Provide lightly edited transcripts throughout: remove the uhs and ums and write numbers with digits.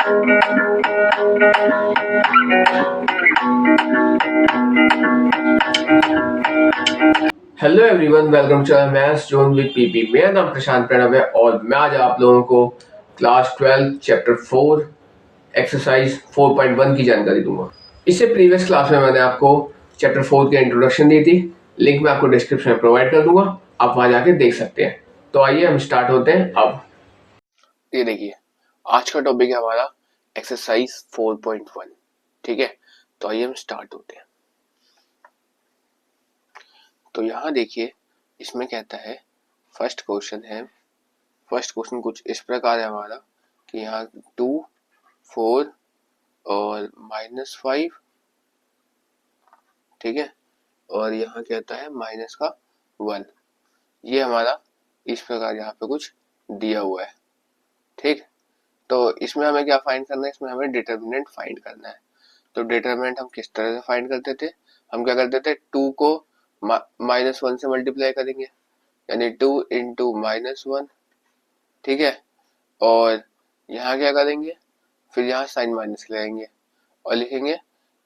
Hello everyone, welcome to maths zone with PP. मेरा नाम प्रशांत प्रणव है और मैं आज आप लोगों को क्लास 12 चैप्टर 4 एक्सरसाइज 4.1 की जानकारी दूंगा। इससे प्रीवियस क्लास में मैंने आपको चैप्टर 4 की इंट्रोडक्शन दी थी। लिंक मैं आपको डिस्क्रिप्शन में प्रोवाइड कर दूंगा, आप वहां जाके देख सकते हैं। तो आइए हम स्टार्ट होते हैं। अब ये देखिए, आज का टॉपिक है हमारा एक्सरसाइज 4.1। ठीक है, तो आइए हम स्टार्ट होते हैं। तो यहाँ देखिए, इसमें कहता है फर्स्ट क्वेश्चन कुछ इस प्रकार है हमारा कि यहाँ 2, 4 और -5, ठीक है, और यहाँ कहता है माइनस का 1। ये हमारा इस प्रकार यहाँ पे कुछ दिया हुआ है। ठीक, तो इसमें हमें क्या फाइंड करना है? इसमें हमें डिटर्मिनेंट फाइंड करना है। तो डिटर्मिनेंट हम किस तरह से फाइंड करते थे? हम क्या करते थे, 2 को -1 से मल्टीप्लाई करेंगे, यानी 2 इंटू -1। ठीक है, और यहाँ क्या करेंगे, फिर यहाँ साइन माइनस लगाएंगे और लिखेंगे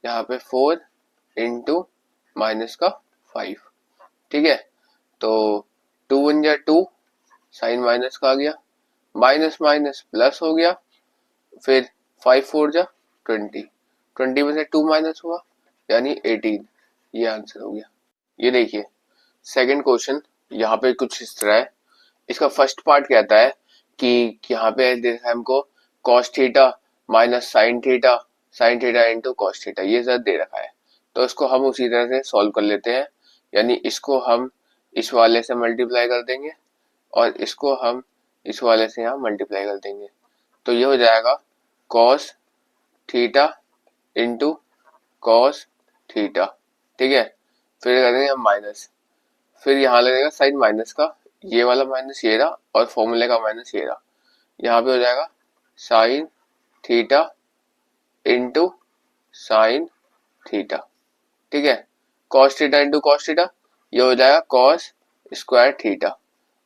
यहाँ पे 4 इंटू माइनस का 5। ठीक है, तो 2 1 जा 2, साइन माइनस का आ गया, माइनस माइनस प्लस हो गया, फिर 5 4 जा 20, 20 में से 2 माइनस हुआ यानी 18। ये आंसर हो गया। ये देखिए सेकंड क्वेश्चन यहाँ पे कुछ इस तरह है। इसका फर्स्ट पार्ट कहता है कि यहाँ पे देखा हमको cos theta minus sine theta into cos theta, ये सब दे रखा है। तो इसको हम उसी तरह से सॉल्व कर लेते हैं, यानी इसको हम इस वाले से मल्टीप्लाई कर देंगे और इसको हम इस वाले से यहाँ मल्टीप्लाई कर देंगे। तो ये हो जाएगा cos theta into cos theta. ठीक है, फिर करेंगे हम माइनस, फिर यहाँ लगेगा साइन माइनस का, ये वाला माइनस ये रहा और फॉर्मूले का माइनस ये रहा। यहाँ पे हो जाएगा sine theta into sine theta. ठीक है, cos theta into cos theta, ये हो जाएगा कॉस स्क्वायर थीटा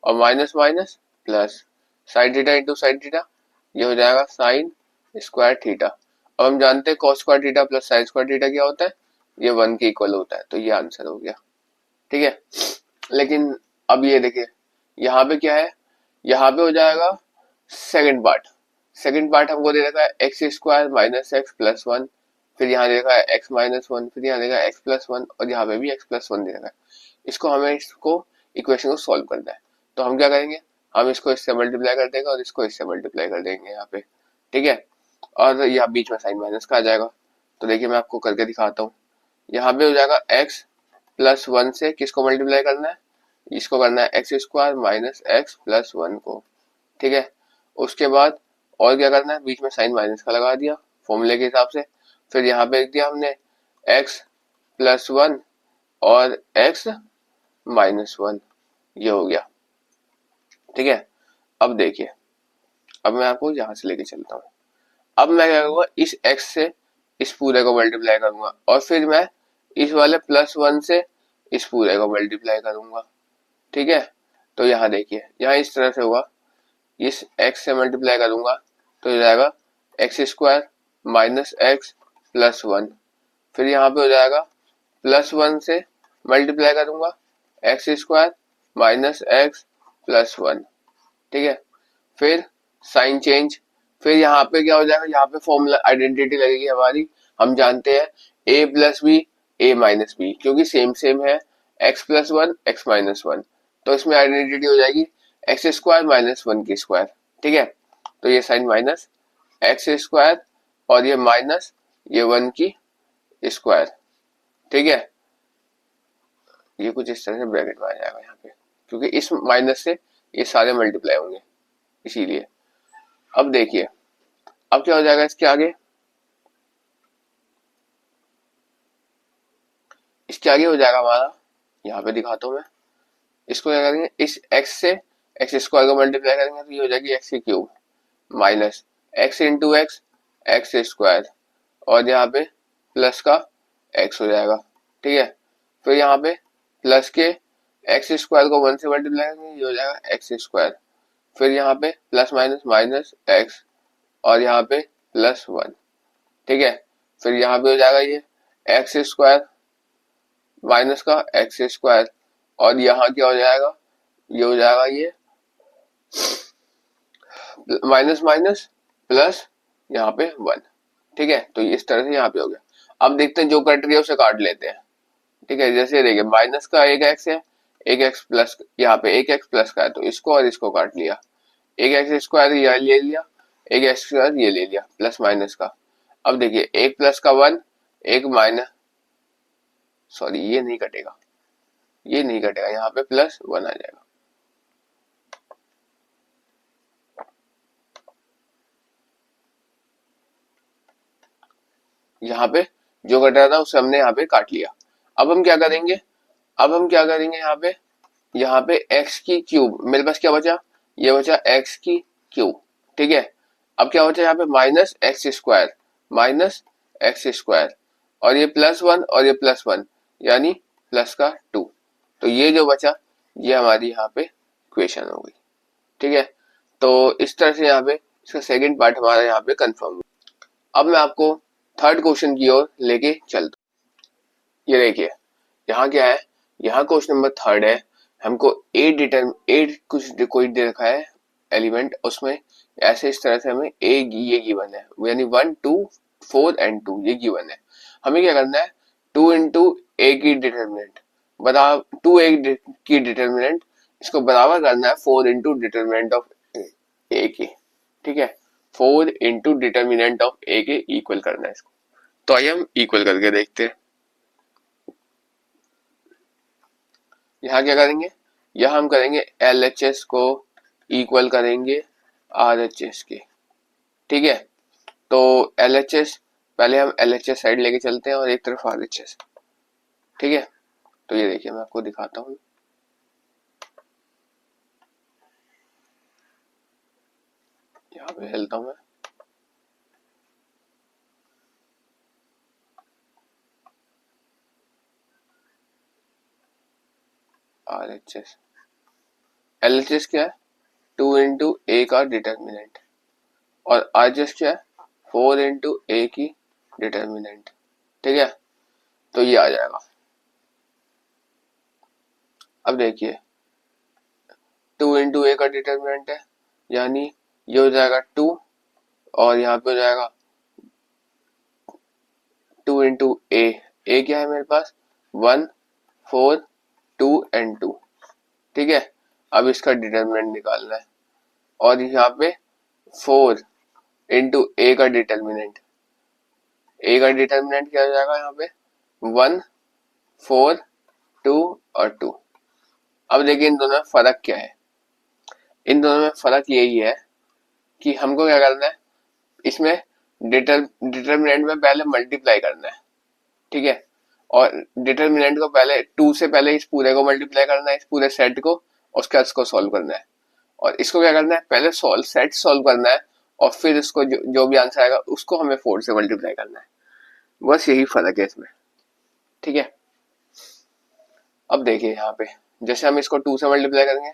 और minus minus plus sine theta into sine theta, ये हो जाएगा साइन स्क्वायर थीटा। अब हम जानते हैं cos square theta plus sine square theta क्या होता है, ये 1 के इक्वल होता है। तो ये आंसर हो गया। ठीक है, लेकिन अब ये देखिए यहाँ पे क्या है, यहाँ पे हो जाएगा सेकंड पार्ट हमको दे रखा है x square minus x plus 1, फिर यहाँ दे रखा है एक्स माइनस 1, फिर यहाँ देगा एक्स प्लस 1 और यहाँ पे भी एक्स प्लस 1 दे रखा है। इसको हमें इक्वेशन को सॉल्व करना है। तो हम क्या करेंगे, हम इसको इससे मल्टीप्लाई कर देंगे और इसको इससे मल्टीप्लाई कर देंगे यहाँ पे। ठीक है, और यहाँ बीच में साइन माइनस का आ जाएगा। तो देखिए मैं आपको करके दिखाता हूँ। यहाँ पे हो जाएगा एक्स प्लस 1 से किसको मल्टीप्लाई करना है, इसको करना है x square minus x plus 1 को। ठीक है, उसके बाद और क्या करना है, बीच में साइन माइनस का लगा दिया फॉर्मूले के हिसाब से। फिर यहाँ पे लिख दिया हमने एक्स प्लस 1 और एक्स माइनस 1, ये हो गया। ठीक है, अब देखिए, अब मैं आपको यहाँ से लेके चलता हूँ। अब मैं क्या करूँगा, इस x से इस पूरे को मल्टीप्लाई करूंगा और फिर मैं इस वाले प्लस 1 से इस पूरे को मल्टीप्लाई करूंगा। ठीक है, तो यहाँ देखिए, यहाँ इस तरह से होगा, इस x से मल्टीप्लाई करूंगा तो हो जाएगा x square minus x plus 1, फिर यहाँ पे हो जाएगा प्लस 1 से मल्टीप्लाई करूंगा x square minus x plus 1। ठीक है, फिर साइन चेंज, फिर यहाँ पे क्या हो जाएगा, यहाँ पे फॉर्मूला आइडेंटिटी लगेगी हमारी। हम जानते हैं a plus b a minus b, क्योंकि सेम है x प्लस 1 एक्स माइनस 1, तो इसमें आइडेंटिटी हो जाएगी एक्स स्क्वायर माइनस 1 की स्क्वायर। ठीक है, तो ये साइन माइनस एक्स स्क्वायर और ये माइनस ये 1 की स्क्वायर। ठीक है, ये कुछ इस तरह से ब्रैकेट में आ जाएगा यहाँ पे, क्योंकि इस माइनस से ये सारे मल्टीप्लाई होंगे इसीलिए। अब देखिए, अब क्या हो जाएगा इसके आगे, हो जाएगा हमारा, यहाँ पे दिखाता हूँ मैं। इसको क्या करेंगे, इस x से एक्स स्क्वायर को मल्टीप्लाई करेंगे तो ये हो जाएगी एक्स की cube minus x into x x square और यहाँ पे प्लस का x हो जाएगा। ठीक है, फिर यहाँ पे प्लस के एक्स स्क्वायर को 1 से मल्टीप्लाई करेंगे, ये हो जाएगा एक्स स्क्वायर, फिर यहाँ पे प्लस माइनस माइनस एक्स और यहाँ पे प्लस 1, ठीक है। फिर यहाँ पे हो जाएगा ये एक्स स्क्वायर माइनस का एक्स स्क्वायर, और यहाँ क्या हो जाएगा, ये हो जाएगा ये माइनस माइनस प्लस यहाँ पे 1, ठीक है। तो इस तरह से यहाँ पे हो गया। अब देखते हैं जो कट रही है उसे काट लेते हैं, ठीक है। जैसे देखिए माइनस का एक एक्स है, एक एक्स प्लस, यहाँ पे एक एक्स प्लस का है तो इसको और इसको काट लिया, एक एक्स स्क्वायर ये ले लिया, एक एक्स स्क्वायर ये ले लिया प्लस माइनस का। अब देखिए एक प्लस का 1, एक माइनस, सॉरी ये नहीं कटेगा, ये नहीं कटेगा, यहाँ पे प्लस 1 आ जाएगा। यहाँ पे जो कट रहा था उसे हमने यहाँ पे काट लिया। अब हम क्या करेंगे, अब हम क्या करेंगे, यहाँ पे x की क्यूब, मेरे पास क्या बचा, ये बचा x की क्यूब, ठीक है। अब क्या बचा यहाँ पे minus x square, minus x square, और ये प्लस 1 और ये प्लस 1 यानी प्लस का 2। तो ये जो बचा ये हमारी यहाँ पे इक्वेशन हो गई, ठीक है। तो इस तरह से यहाँ पे इसका सेकंड पार्ट हमारा यहाँ पे कंफर्म हुआ। अब मैं आपको थर्ड क्वेश्चन की ओर लेके चलता हूँ। ये देखिए यहाँ क्या है, यहाँ क्वेश्चन नंबर थर्ड है। हमको एट कुछ कोई दे रखा है एलिमेंट, उसमें ऐसे इस तरह से हमें ये गिवन है, यानी 1 2 4 एंड 2 ये गिवन है। हमें क्या करना है, 2 इंटू ए की डिटर्मिनेंट बराबर 2 ए की डिटर्मिनेंट, इसको बराबर करना है 4 इंटू डिटर्मिनेंट ऑफ ए की, ठीक है। 4 इंटू डिटर्मिनेंट ऑफ ए के इक्वल करना है इसको। तो आइए हम इक्वल करके देखते हैं। यहाँ क्या करेंगे, यहाँ हम करेंगे LHS को इक्वल करेंगे RHS के, ठीक है। तो LHS पहले हम LHS साइड लेके चलते हैं और एक तरफ RHS, ठीक है। तो ये देखिए मैं आपको दिखाता हूँ, यहाँ पे हिलता हूँ मैं, RHS LHS क्या है, 2 इंटू ए का डिटर्मिनेंट, और RHS क्या है, 4 इंटू ए की डिटर्मिनेंट, ठीक है। तो ये आ जाएगा। अब देखिए 2 इंटू ए का डिटर्मिनेंट है, यानी ये हो जाएगा 2, और यहाँ पे हो जाएगा 2 इंटू ए क्या है मेरे पास 1 4 2 एंड 2, ठीक है। अब इसका डिटर्मिनेंट निकालना है, और यहाँ पे 4 इंटू ए का डिटर्मिनेंट, ए का डिटर्मिनेंट क्या हो जाएगा यहाँ पे 1 4 2 और 2। अब देखिए इन दोनों में फर्क क्या है, इन दोनों में फर्क यही है कि हमको क्या करना है, इसमें डिटर्मिनेंट में पहले मल्टीप्लाई करना है, ठीक है। और डिटर्मिनेंट को पहले 2 से पहले इस पूरे को मल्टीप्लाई करना है, इस पूरे सेट को, उसके बाद इसको सॉल्व करना है। और इसको क्या करना है, पहले सेट सॉल्व करना है, और फिर इसको जो भी आंसर आएगा उसको हमें 4 से मल्टीप्लाई करना है। बस यही फर्क है इसमें, ठीक है। अब देखिए यहाँ पे जैसे हम इसको 2 से मल्टीप्लाई करेंगे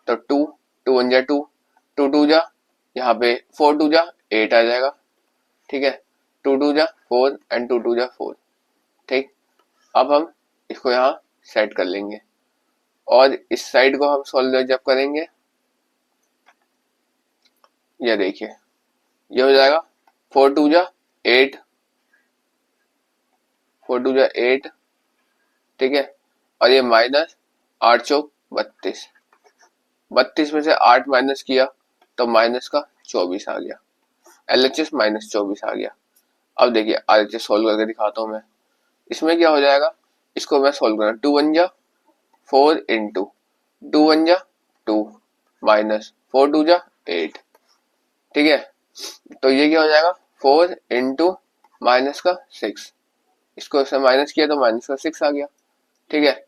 तो 2 2 1 जा 2 2 2 जा, यहाँ पे 4 2 जा 8 आ जाएगा, ठीक है। 2 2 जा 4 एंड 2 2 जा 4, ठीक। अब हम इसको यहाँ सेट कर लेंगे, और इस साइड को हम सॉल्व जब करेंगे, ये देखिए ये हो जाएगा 4 2 जा 8, 4 2 जा 8, ठीक है। और ये माइनस 8 चौक 32, 32 में से 8 माइनस किया तो माइनस का 24 आ गया, LHS माइनस 24 आ गया। अब देखिए RHS सोल्व करके दिखाता हूँ मैं। इसमें क्या हो जाएगा, इसको मैं सोल्व करना, 2 1 जा 4 इंटू 2 1 जा 2 माइनस 4 2 जा 8, ठीक है। तो ये क्या हो जाएगा 4 इंटू माइनस का 6, इसको से माइनस किया तो माइनस का 6 आ गया, ठीक है।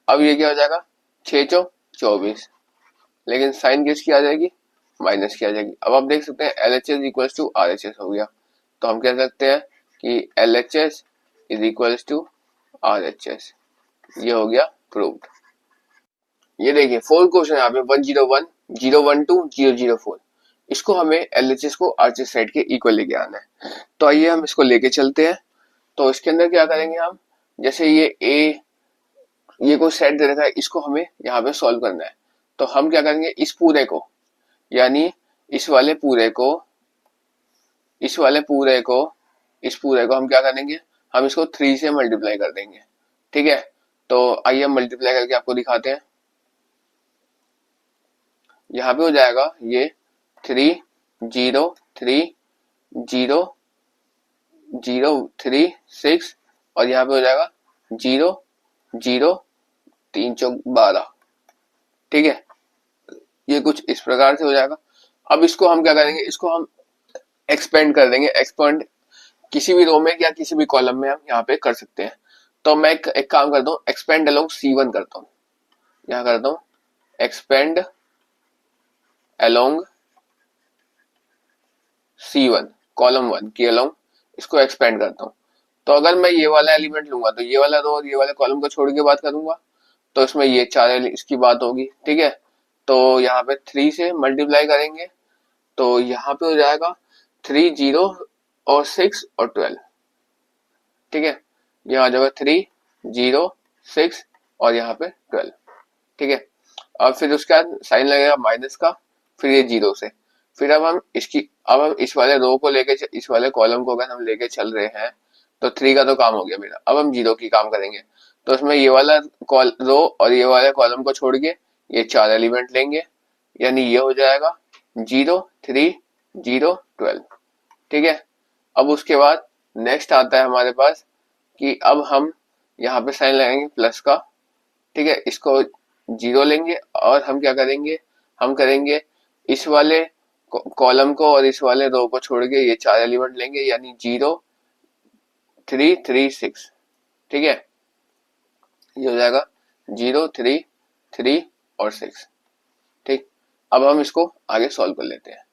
अब ये क्या हो जाएगा 6 चौक 24, लेकिन साइन किसकी आ जाएगी, माइनस की आ जाएगी। अब आप देख सकते हैं LHS इक्वल्स टू RHS हो गया, तो हम कह सकते हैं कि LHS is equals to RHS, ये हो गया प्रूव्ड। ये देखिए फोर्थ क्वेश्चन यहाँ पे 101 012 004, इसको हमें एलएचएस को आरएचएस साइड के इक्वल लेके आना है। तो आइए हम इसको लेके चलते हैं। तो इसके अंदर क्या करेंगे हम, जैसे ये कोई सेट दे रखा है, इसको हमें यहाँ पे सॉल्व करना है। तो हम क्या करेंगे, इस पूरे को, यानी इस वाले पूरे को, इस वाले पूरे को, इस पूरे को हम क्या करेंगे, हम इसको 3 से मल्टीप्लाई कर देंगे। ठीक है, तो आइए हम मल्टीप्लाई करके आपको दिखाते हैं। यहाँ पे हो जाएगा ये 3 0 3 0 0 3 6 और यहाँ पे हो जाएगा 0 0 3 चौक 12। ठीक है, ये कुछ इस प्रकार से हो जाएगा। अब इसको हम क्या करेंगे, इसको हम एक्सपेंड कर देंगे। एक्सपेंड किसी भी रो में या किसी भी कॉलम में हम यहाँ पे कर सकते हैं। तो मैं एक काम करता हूँ, एक्सपेंड अलोंग C1 करता हूँ, यहाँ करता हूँ एक्सपेंड अलोंग C1 कॉलम 1 के अलोंग इसको एक्सपेंड करता हूँ। तो अगर मैं ये वाला एलिमेंट लूंगा तो ये वाला रो और ये वाले कॉलम को छोड़ के बात करूंगा तो इसमें ये 4 इसकी बात होगी। ठीक है, तो यहाँ पे 3 से मल्टीप्लाई करेंगे तो यहाँ पे हो जाएगा 3 0 और 6 और 12। ठीक है, यहाँ आ जाएगा 3 0 6 और यहाँ पे 12। ठीक है, और फिर उसके बाद साइन लगेगा माइनस का, फिर ये 0 से, फिर अब हम इस वाले रो को लेके, इस वाले कॉलम को अगर हम लेके चल रहे हैं तो 3 का तो काम हो गया मेरा। अब हम 0 की काम करेंगे, तो उसमें ये वाला रो और ये वाले कॉलम को छोड़ के ये 4 एलिमेंट लेंगे, यानी ये हो जाएगा 0 3 0 12। ठीक है, अब उसके बाद नेक्स्ट आता है हमारे पास कि अब हम यहाँ पे साइन लगाएंगे प्लस का। ठीक है, इसको 0 लेंगे और हम क्या करेंगे, हम करेंगे इस वाले कॉलम को और इस वाले रो को छोड़ के ये 4 एलिमेंट लेंगे, यानी 0 3 3 6। ठीक है, ये हो जाएगा 0 3 3 और 6। ठीक, अब हम इसको आगे सॉल्व कर लेते हैं।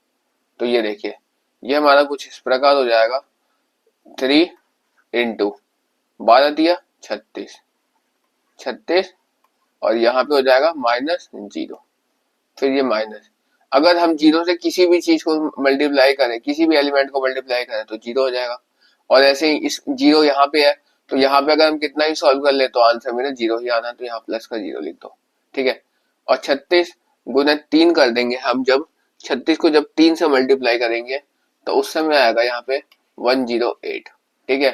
तो ये देखिए, ये हमारा कुछ इस प्रकार हो जाएगा, 3 इंटू 12 दिया 36 36 और यहाँ पे हो जाएगा -0, फिर ये माइनस। अगर हम 0 से किसी भी चीज को मल्टीप्लाई करें, किसी भी एलिमेंट को मल्टीप्लाई करें तो 0 हो जाएगा। और ऐसे ही इस 0 यहाँ पे है तो यहाँ पे अगर हम कितना ही सॉल्व कर ले तो आंसर मेरा 0 ही आना है, तो यहाँ प्लस का 0 लिख दो। ठीक है, और 36 गुना 3 कर देंगे हम, जब 36 को जब 3 से मल्टीप्लाई करेंगे तो उस समय आएगा यहाँ पे 108। ठीक है,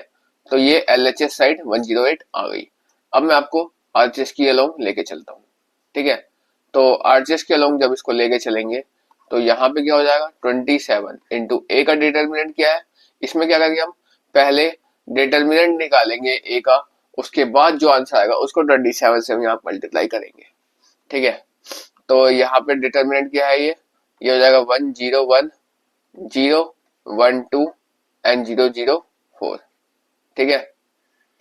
तो ये LHS साइड 108 आ गई। अब मैं आपको RHS की अलोंग लेके चलता हूँ। ठीक है, तो आरएचएस के अलोंग जब इसको लेके चलेंगे तो यहाँ पे क्या हो जाएगा, 27 इंटू ए का डिटर्मिनेंट क्या है, इसमें क्या करेंगे हम पहले डिटर्मिनेंट निकालेंगे ए का, उसके बाद जो आंसर आएगा उसको 27 से हम यहाँ मल्टीप्लाई करेंगे। ठीक है, तो यहाँ पे डिटर्मिनेंट क्या है, ये हो जाएगा 1 0 1 0 1 2 एंड 0 0 4। ठीक है,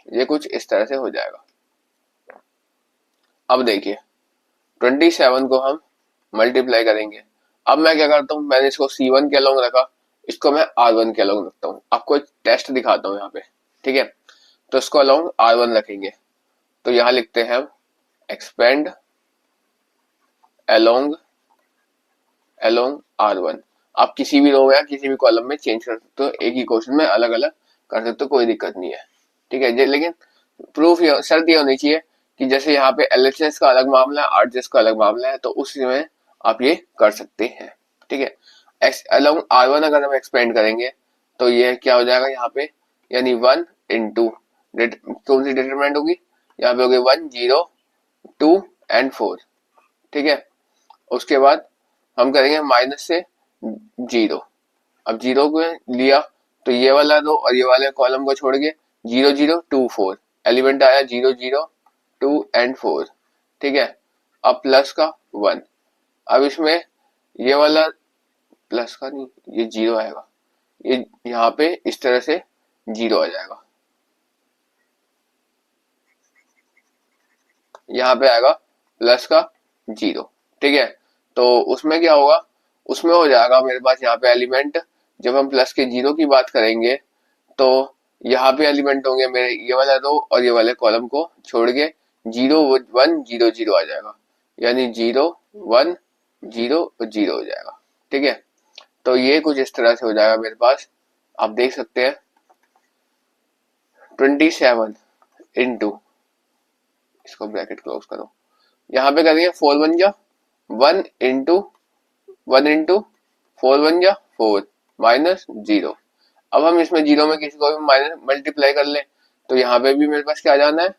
ये कुछ इस तरह से हो जाएगा। अब देखिए 27 को हम मल्टीप्लाई करेंगे। अब मैं क्या करता हूँ, मैंने इसको C1 के अलोंग रखा, इसको मैं R1 के अलोंग रखता हूँ। आपको एक टेस्ट दिखाता हूँ यहाँ पे। ठीक है, तो इसको अलोंग R1 रखेंगे, तो यहाँ लिखते हैं हम एक्सपेंड अलोंग अलोंग R1। आप किसी भी रो या किसी भी कॉलम में चेंज कर सकते हो, एक ही क्वेश्चन में अलग अलग कर सकते हो, कोई दिक्कत नहीं है। ठीक है, लेकिन प्रूफ शर्त ये होनी चाहिए कि जैसे यहाँ पे LHS का अलग मामला है, RHS का अलग मामला है, तो उसमें आप ये कर सकते हैं। ठीक है, अलोंग R1 अगर हम एक्सपेंड करेंगे तो ये क्या हो जाएगा यहाँ पे, यानी 1 इंटू कौन सी डिटरमिनेंट होगी, यहाँ पे होगी 1 0 2 एंड 4। ठीक है, उसके बाद हम करेंगे माइनस से 0। अब 0 को लिया तो ये वाला रो और ये वाले कॉलम को छोड़ के 0 0 2 4 एलिमेंट आया, 0 0 2 एंड 4। ठीक है, अब प्लस का 1। अब इसमें ये वाला प्लस का नहीं, ये 0 आएगा, ये यहाँ पे इस तरह से 0 आ जाएगा, यहाँ पे आएगा प्लस का 0। ठीक है, तो उसमें क्या होगा, उसमें हो जाएगा मेरे पास यहाँ पे एलिमेंट, जब हम प्लस के 0 की बात करेंगे तो यहाँ पे एलिमेंट होंगे मेरे ये वाला रो और ये वाले कॉलम को छोड़ के 0 1 0 0 आ जाएगा, यानी 0 1 0 0 हो जाएगा। ठीक है, तो ये कुछ इस तरह से हो जाएगा मेरे पास, आप देख सकते हैं 27 इंटू, इसको ब्रैकेट क्लोज करो, यहाँ पे करेंगे 4 वन जा 1 इंटू 1 इंटू 4 वन जा 4 माइनस 0। अब हम इसमें जीरो में किसी को भी माइनस मल्टीप्लाई कर लें तो यहाँ पे भी मेरे पास क्या आ जाना है,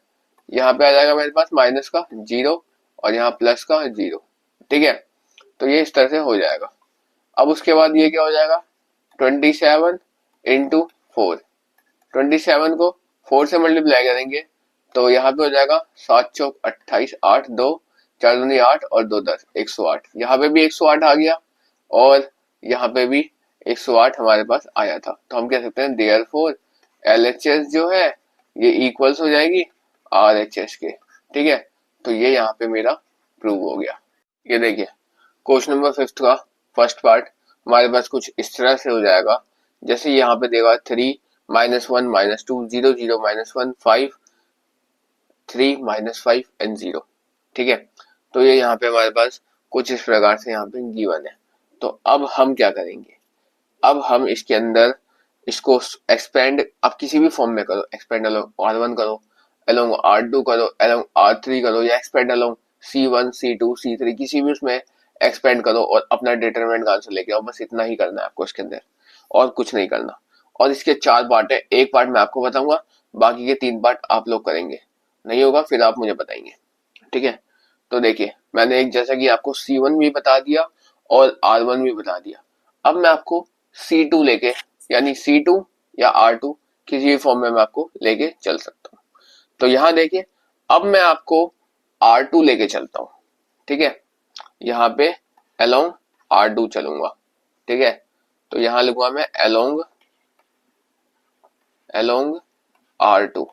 यहाँ पे आ जाएगा मेरे पास माइनस का 0 और यहाँ प्लस का 0। ठीक है, तो ये इस तरह से हो जाएगा। अब उसके बाद ये क्या हो जाएगा 27 इंटू 4, 27 को 4 से मल्टीप्लाई करेंगे तो यहाँ पे हो जाएगा 7 चौक 28, 8 2 4 दूनी 8 और 2 10, 108। यहाँ पे भी 108 आ गया और यहाँ पे भी 108 हमारे पास आया था। तो हम कह सकते हैं देयरफॉर LHS जो है ये इक्वल्स हो जाएगी RHS के। ठीक है, तो ये यहाँ पे मेरा प्रूव हो गया। ये देखिए क्वेश्चन नंबर 5 का फर्स्ट पार्ट हमारे पास कुछ इस तरह से हो जाएगा, जैसे यहाँ पे देगा 3 -1 -2 0 0 -1 5 3 -5 एंड 0। ठीक है, तो ये यहाँ पे हमारे पास कुछ इस प्रकार से यहाँ पे गिवन है। तो अब हम क्या करेंगे, अब हम इसके अंदर इसको एक्सपेंड, आप किसी भी फॉर्म में करो, एक्सपेंड अलोंग R1 करो, अलोंग R2 करो, अलोंग R3 करो, या expand along C1 C2 C3, किसी भी उसमें एक्सपेंड करो और अपना डिटरमिनेंट का आंसर लेके आओ। बस इतना ही करना है आपको इसके अंदर, और कुछ नहीं करना। और इसके 4 पार्ट है, एक पार्ट मैं आपको बताऊंगा, बाकी के 3 पार्ट आप लोग करेंगे, नहीं होगा फिर आप मुझे बताएंगे। ठीक है, तो देखिए मैंने एक जैसा कि आपको C1 भी बता दिया और R1 भी बता दिया। अब मैं आपको C2 लेके, यानी C2 या R2 किसी भी फॉर्म में मैं आपको लेके चल सकता हूँ। तो यहाँ देखिए अब मैं आपको R2 लेके चलता हूँ। ठीक है, यहाँ पे अलोंग R2 चलूंगा। ठीक है, तो यहाँ लिखूंगा मैं अलोंग R2।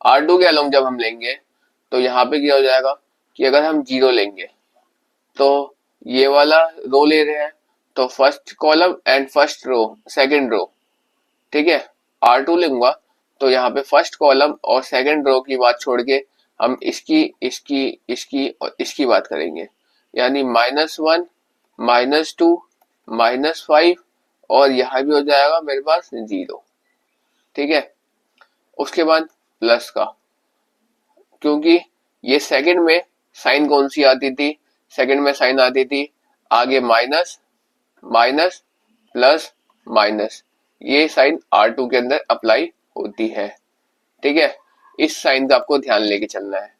R2 के अलोंग जब हम लेंगे तो यहाँ पे क्या हो जाएगा कि अगर हम 0 लेंगे तो ये वाला रो ले रहे हैं तो first column and first row second row. ठीक है, R2 लूंगा तो यहाँ पे फर्स्ट कॉलम और सेकंड रो की बात छोड़ के हम इसकी इसकी इसकी और इसकी बात करेंगे, यानी -1 -2 -5 और यहाँ भी हो जाएगा मेरे पास 0। ठीक है, उसके बाद प्लस का, क्योंकि ये सेकंड में साइन कौन सी आती थी, सेकंड में साइन आती थी आगे माइनस माइनस प्लस माइनस, ये साइन R2 के अंदर अप्लाई होती है। ठीक है, इस साइन का आपको ध्यान लेके चलना है।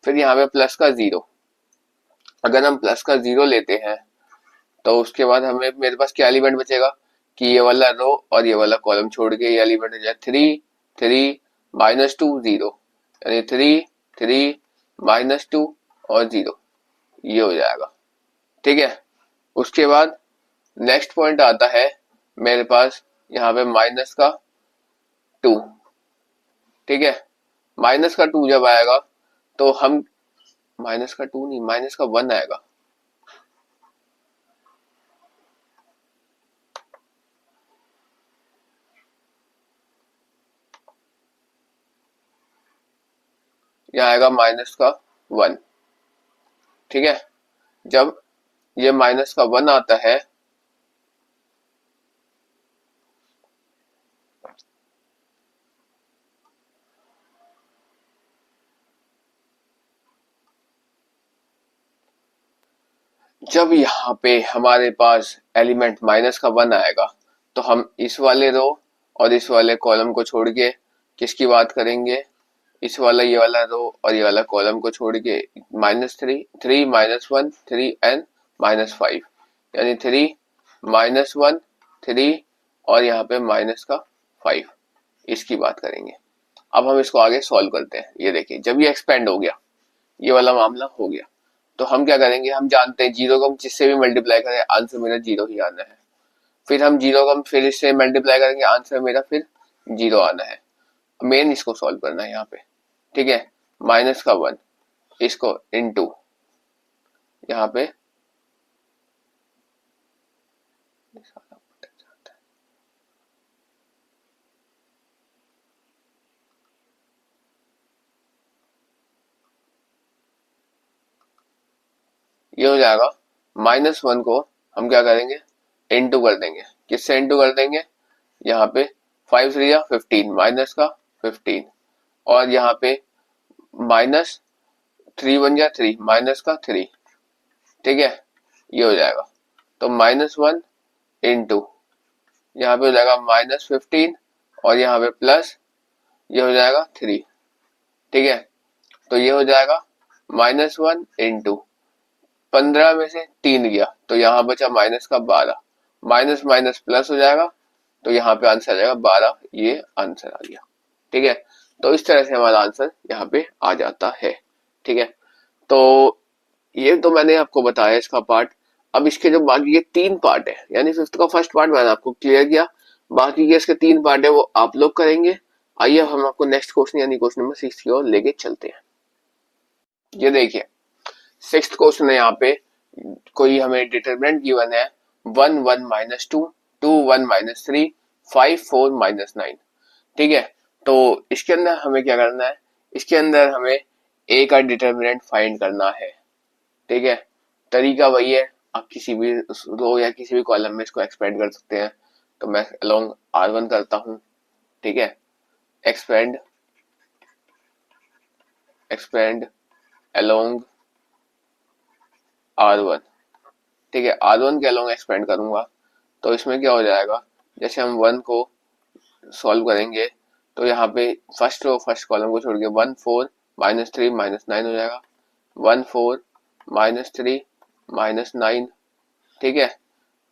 फिर यहाँ पे प्लस का 0, अगर हम प्लस का 0 लेते हैं तो उसके बाद हमें मेरे पास क्या एलिमेंट बचेगा कि ये वाला रो और ये वाला कॉलम छोड़ के ये एलिमेंट हो जाए 3 3 -2 0, यानी 3 3 -2 और 0, ये हो जाएगा। ठीक है, उसके बाद नेक्स्ट पॉइंट आता है मेरे पास यहाँ पे -2। ठीक है, -2 जब आएगा तो हम -2 नहीं -1 आएगा। यहाँ आएगा -1। ठीक है, जब ये -1 आता है जब यहाँ पे हमारे पास एलिमेंट -1 आएगा तो हम इस वाले रो और इस वाले कॉलम को छोड़ के किसकी बात करेंगे, इस वाला ये वाला रो और ये वाला कॉलम को छोड़ के -3 3 -1 3 एंड -5, यानी 3 -1 3 और यहाँ पे -5, इसकी बात करेंगे। अब हम इसको आगे सॉल्व करते हैं। ये देखिए जब ये एक्सपेंड हो गया, ये वाला मामला हो गया, तो हम क्या करेंगे, हम जानते हैं 0 को हम जिससे भी मल्टीप्लाई करें आंसर मेरा 0 ही आना है। फिर हम 0 को हम फिर इससे मल्टीप्लाई करेंगे आंसर मेरा फिर 0 आना है। मेन इसको सॉल्व करना है यहाँ पे। ठीक है, -1 इसको इनटू यहाँ पे ये हो जाएगा, -1 को हम क्या करेंगे, इनटू कर देंगे। किससे इनटू कर देंगे, यहाँ पे 5 3 या 15, माइनस का 15, और यहाँ पे माइनस 3 1 या 3, माइनस का 3, ठीक है, ये हो जाएगा। तो -1 इंटू यहाँ पे हो जाएगा -15, और यहाँ पे प्लस ये हो जाएगा 3, ठीक है। तो ये हो जाएगा -1 इंटू 15 में से 3 गया तो यहाँ बचा माइनस का 12, माइनस माइनस प्लस हो जाएगा, तो यहाँ पे आंसर आ जाएगा 12, ये आंसर आ गया, ठीक है। तो इस तरह से हमारा आंसर यहाँ पे आ जाता है, ठीक है। तो ये तो मैंने आपको बताया इसका पार्ट। अब इसके जो बाकी के 3 पार्ट है, यानी फिफ्थ का फर्स्ट पार्ट मैंने आपको क्लियर किया, बाकी के इसके 3 पार्ट है वो आप लोग करेंगे। आइए हम आपको नेक्स्ट क्वेश्चन यानी क्वेश्चन नंबर 6 की ओर लेके चलते हैं। ये देखिए 6th क्वेश्चन है, यहाँ पे कोई हमें डिटरमिनेंट गिवन है 1 1 -2 2 1 -3 5 4 -9, ठीक है। तो इसके अंदर हमें क्या करना है, इसके अंदर हमें ए का डिटरमिनेंट फाइंड करना है, ठीक है। तरीका वही है, आप किसी भी रो या किसी भी कॉलम में इसको एक्सपेंड कर सकते हैं। तो मैं अलोंग R1 करता हूं, ठीक है, एक्सपेंड एक्सपेंड अलोंग R1, ठीक है। R1 के अलोंग एक्सपेंड करूंगा तो इसमें क्या हो जाएगा, जैसे हम 1 को सॉल्व करेंगे तो यहाँ पे फर्स्ट रो फर्स्ट कॉलम को छोड़ के 1 4 -3 -9 हो जाएगा, 1 4 -3 -9, ठीक है।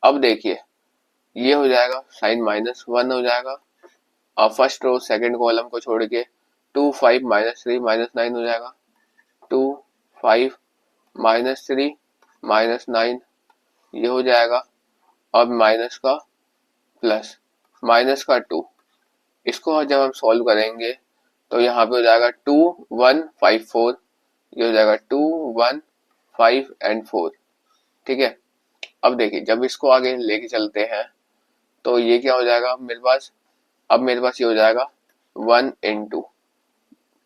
अब देखिए ये हो जाएगा साइन -1 हो जाएगा, और फर्स्ट रो सेकंड कॉलम को छोड़ के 2 5 -3 -9 हो जाएगा, 2 5 -3 -9 ये हो जाएगा। अब माइनस का प्लस माइनस का 2, इसको जब हम सॉल्व करेंगे तो यहाँ पे हो जाएगा 2 1 5 4, ये हो जाएगा 2 1 5 एंड 4, ठीक है। अब देखिए जब इसको आगे लेके चलते हैं तो ये क्या हो जाएगा मेरे पास, अब मेरे पास ये हो जाएगा 1 इंटू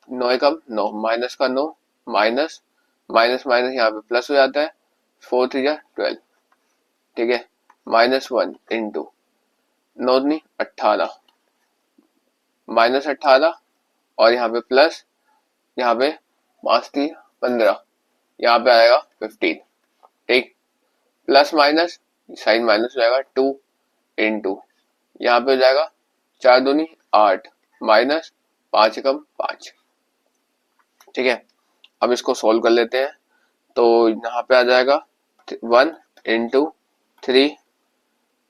9 कम 9, माइनस का 9, माइनस माइनस माइनस यहाँ पे प्लस हो जाता है, 4 3 12, ठीक है, -1 इंटू 9 नहीं 18, -18, और यहाँ पे प्लस, यहाँ पे 5 3 15, यहाँ पे आएगा 15, ठीक, प्लस माइनस साइन माइनस हो जाएगा 2 इंटू यहाँ पे हो जाएगा 4 दूनी 8, माइनस 5 कम 5, ठीक है। अब इसको सोल्व कर लेते हैं तो यहाँ पे आ जाएगा 1 इंटू 3,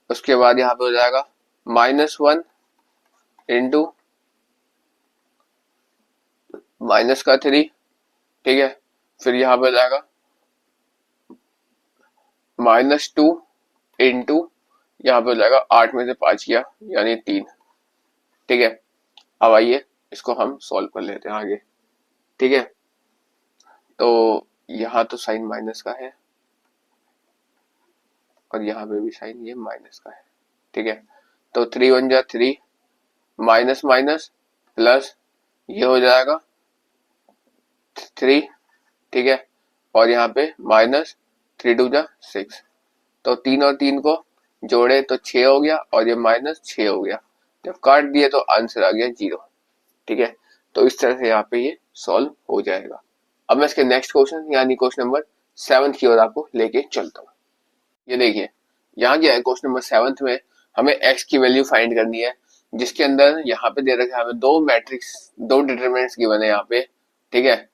उसके बाद यहाँ पे हो जाएगा -1 इंटू माइनस का 3, ठीक है। फिर यहाँ पे हो जाएगा -2 इंटू यहाँ पे हो जाएगा 8 में से 5 किया यानी 3, ठीक है। अब आइए इसको हम सॉल्व कर लेते हैं आगे, ठीक है। तो यहाँ तो साइन माइनस का है और यहाँ पे भी साइन ये माइनस का है, ठीक है। तो 3 1 जा 3, माइनस माइनस प्लस ये हो जाएगा 3, ठीक है, और यहाँ पे -3 2 जा 6, तो 3 और 3 को जोड़े तो 6 हो गया और ये -6 हो गया, जब काट दिए तो आंसर आ गया 0, ठीक है। तो इस तरह से यहाँ पे ये सॉल्व हो जाएगा। अब मैं इसके नेक्स्ट क्वेश्चन यानी क्वेश्चन नंबर 7 की ओर आपको लेके चलता हूँ। ये देखिए यहाँ क्या है, क्वेश्चन नंबर 7 में हमें x की वैल्यू फाइंड करनी है, जिसके अंदर यहाँ पे दे रखा है हमें दो मैट्रिक्स, दो डिटरमिनेंट्स गिवन है यहाँ पे, ठीक है,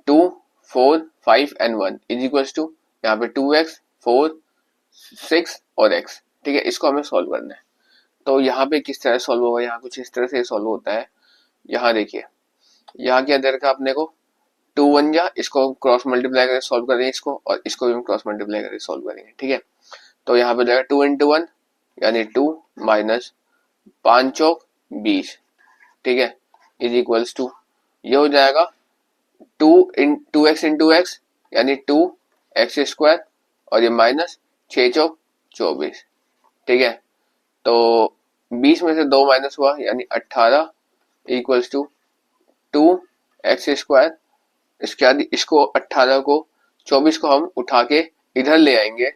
2 4 5 एंड 1 इज इक्वल्स टू यहाँ पे 2x 4 6 और x, ठीक है। इसको हमें सॉल्व करना है। तो यहाँ पे किस तरह सॉल्व होगा, यहाँ कुछ इस तरह से सॉल्व होता है। यहाँ देखिए यहाँ क्या दे रखा है अपने को 2 1 जा, इसको क्रॉस मल्टीप्लाई करके सॉल्व करेंगे इसको, और इसको भी हम क्रॉस मल्टीप्लाई करके सॉल्व करेंगे, ठीक है। तो यहाँ पे जाएगा 2 इंटू 1 यानी 2 माइनस 5 चौक 20, ठीक है, इज इक्वल्स टू ये हो जाएगा 2x इंटू एक्स यानी 2x स्क्वायर, और ये माइनस 6 चौक 24, ठीक है। तो 20 में से 2 माइनस हुआ यानी 18 इक्वल्स टू 2x स्क्वायर, इसके बाद इसको 18 को 24 को हम उठा के इधर ले आएंगे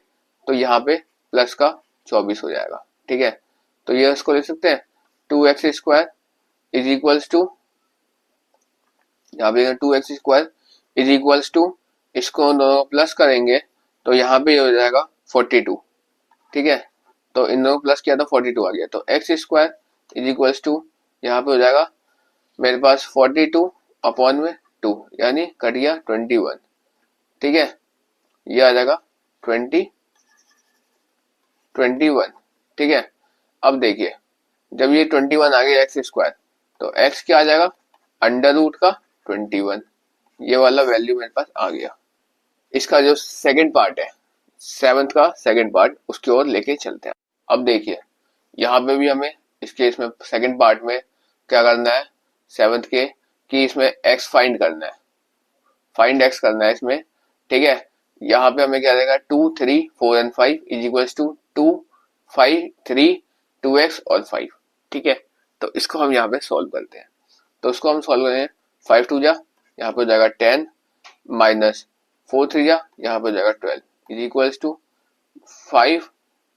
तो यहाँ पे प्लस का 24 हो जाएगा। ठीक है, तो ये उसको लिख सकते हैं 2x² इज इक्वल्स टू, यहाँ पे 2x² इज इक्वल्स टू, इसको दोनों प्लस करेंगे तो यहाँ पे हो जाएगा 42। ठीक है, तो इन दोनों प्लस किया तो 42 आ गया, तो x² इज इक्वल्स टू, यहाँ पे हो जाएगा मेरे पास 42 अपॉन में 2, यानी कट गया 21। ठीक है, ये आ जाएगा 21। ठीक है, अब देखिए जब ये 21 आ गया x² तो x क्या आ जाएगा, अंडर रूट का 21, ये वाला वैल्यू मेरे पास आ गया। इसका जो सेकंड पार्ट है, 7th का सेकंड पार्ट, उसकी ओर लेके चलते हैं। अब देखिए यहाँ पे भी हमें इस केस में सेकंड पार्ट में क्या करना है, 7th के कि इसमें x फाइंड करना है, फाइंड x करना है इसमें। ठीक है, यहाँ पे हमें क्या देगा 2, 3, 4 and 5 is equals to 2, 5, 3, 2x और 5। ठीक है, तो इसको हम यहाँ पे सॉल्व करते हैं, तो इसको हम सॉल्व करें 5 2 जा, यहाँ पे हो जाएगा 10 माइनस 4 3 जा, यहाँ पे हो जाएगा 12 is equals to 5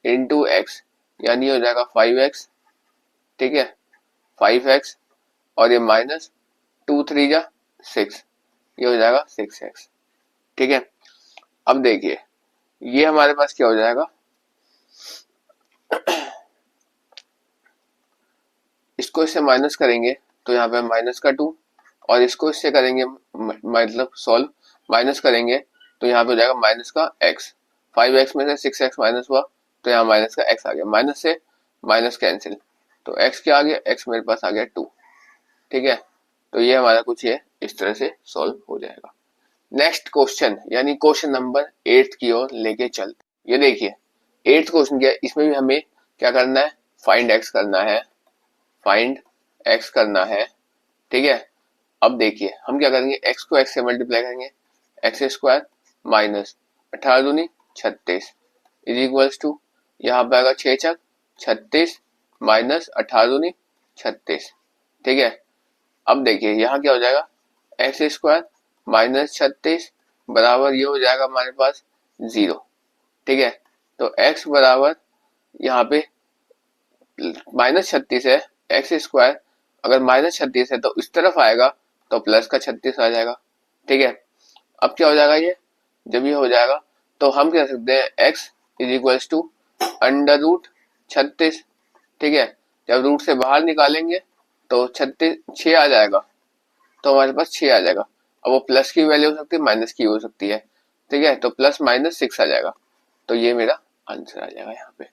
into x, यानी हो जाएगा 5x। ठीक है, 5x और ये माइनस 2 3 जा 6, ये हो जाएगा 6x। ठीक है, अब देखिए ये हमारे पास क्या हो जाएगा, इसको इससे माइनस करेंगे तो यहाँ पे माइनस का 2, और इसको इससे करेंगे मतलब सॉल्व माइनस करेंगे तो यहाँ पे हो जाएगा माइनस का x, 5x में से 6x माइनस हुआ तो यहाँ माइनस का x आ गया, माइनस से माइनस कैंसिल, तो x क्या आ गया, x मेरे पास आ गया 2। ठीक है, तो ये हमारा कुछ ये इस तरह से सॉल्व हो जाएगा। नेक्स्ट क्वेश्चन यानी क्वेश्चन नंबर 8 की ओर लेके चलते। ये देखिए 8th क्वेश्चन क्या है, इसमें भी हमें क्या करना है, फाइंड x करना है, फाइंड x करना है। ठीक है, अब देखिए हम क्या करेंगे, x को x से मल्टीप्लाई करेंगे, x² माइनस 18 दूनी 36 इज इक्वल्स टू, यहाँ पे आएगा 6 छक 36 माइनस 18 दूनी 36। ठीक है, अब देखिए यहाँ क्या हो जाएगा, x² माइनस 36 बराबर ये हो जाएगा हमारे पास 0। ठीक है, तो x बराबर यहाँ पे माइनस 36 है, x² अगर माइनस 36 है तो इस तरफ आएगा तो प्लस का 36 आ जाएगा। ठीक है, अब क्या हो जाएगा, ये जब ये हो जाएगा तो हम कह सकते हैं x is equals to under root 36। ठीक है, जब रूट से बाहर निकालेंगे तो 36 6 आ जाएगा, तो हमारे पास 6 आ जाएगा। अब वो प्लस की वैल्यू हो सकती है, माइनस की हो सकती है। ठीक है, तो प्लस माइनस 6 आ जाएगा, तो ये मेरा आंसर आ जाएगा यहाँ पे।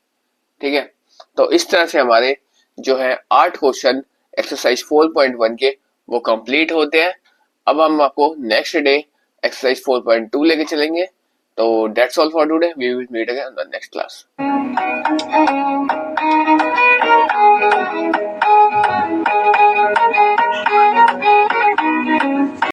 ठीक है, तो इस तरह से हमारे जो है 8 क्वेश्चन एक्सरसाइज 4.1 के वो कंप्लीट होते हैं। अब हम आपको नेक्स्ट डे एक्सरसाइज 4.2 लेके चलेंगे। तो that's all for today, we will meet again in the next class.